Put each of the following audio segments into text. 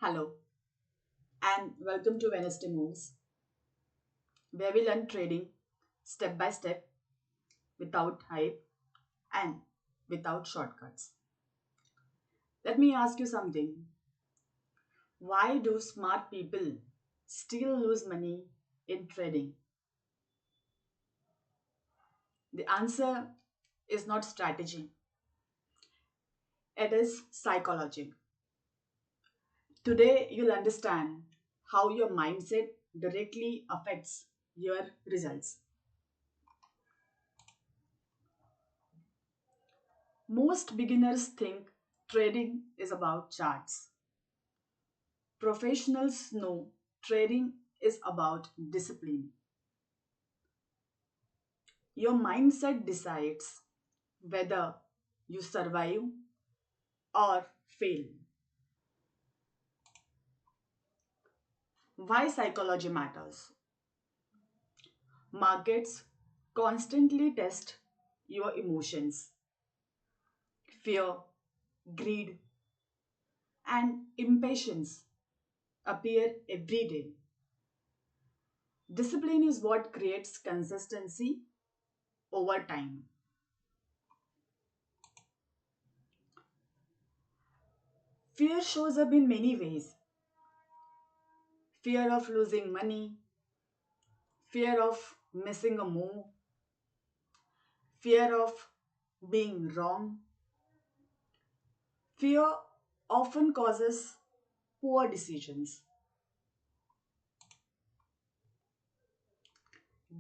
Hello and welcome to Wednesdaymoves, where we learn trading step by step without hype and without shortcuts. Let me ask you something. Why do smart people still lose money in trading? The answer is not strategy, it is psychology. Today, you'll understand how your mindset directly affects your results. Most beginners think trading is about charts. Professionals know trading is about discipline. Your mindset decides whether you survive or fail. Why psychology matters? Markets constantly test your emotions. Fear, greed, and impatience appear every day. Discipline is what creates consistency over time. Fear shows up in many ways: fear of losing money, fear of missing a move, fear of being wrong. Fear often causes poor decisions.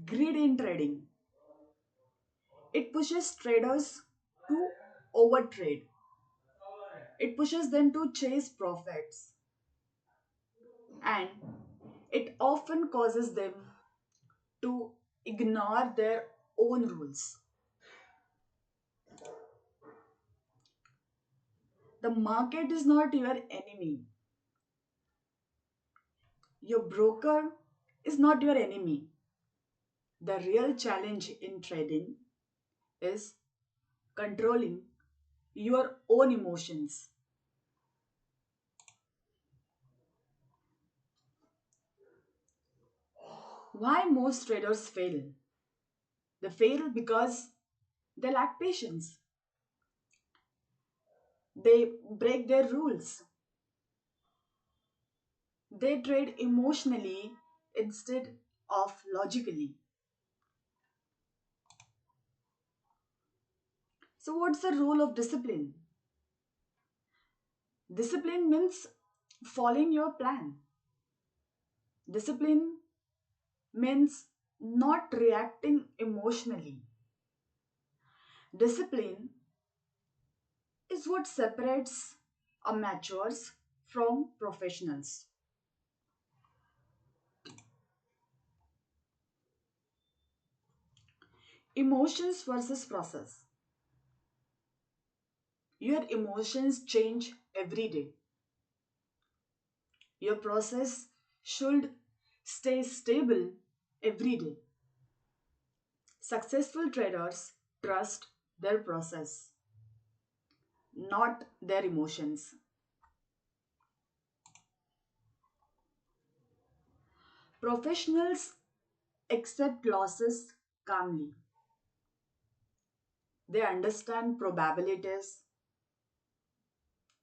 Greed in trading. It pushes traders to overtrade. It pushes them to chase profits. And it often causes them to ignore their own rules. The market is not your enemy. Your broker is not your enemy. The real challenge in trading is controlling your own emotions. Why most traders fail? They fail because they lack patience. They break their rules. They trade emotionally instead of logically. So, what's the role of discipline? Discipline means following your plan. Discipline means not reacting emotionally. Discipline is what separates amateurs from professionals. Emotions versus process. Your emotions change every day. Your process should stay stable every day. Successful traders trust their process, not their emotions. Professionals accept losses calmly. They understand probabilities.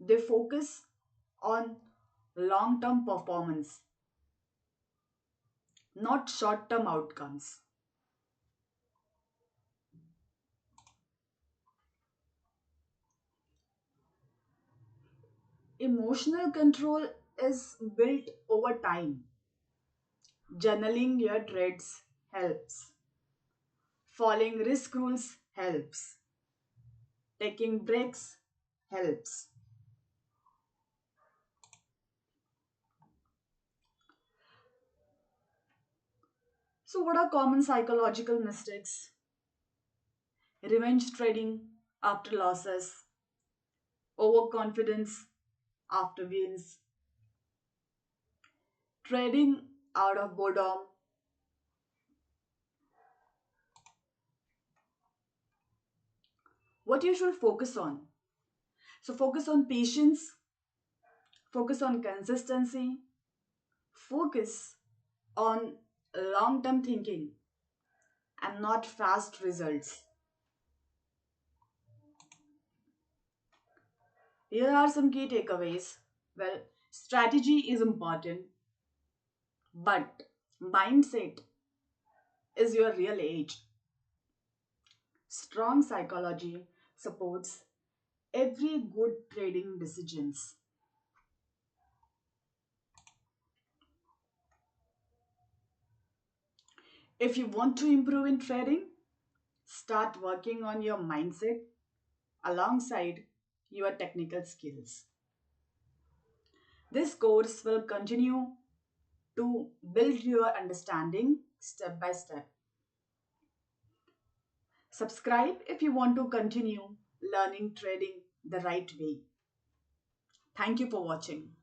They focus on long term performance, not short term outcomes. Emotional control is built over time. Journaling your trades helps. Following risk rules helps. Taking breaks helps. So, what are common psychological mistakes? Revenge trading after losses, overconfidence after wins, trading out of boredom. What you should focus on? So, focus on patience, Focus on consistency. Focus on long term thinking and not fast results. Here are some key takeaways. Well, strategy is important, but mindset is your real age. Strong psychology supports every good trading decisions. If you want to improve in trading, start working on your mindset alongside your technical skills. This course will continue to build your understanding step by step. Subscribe if you want to continue learning trading the right way. Thank you for watching.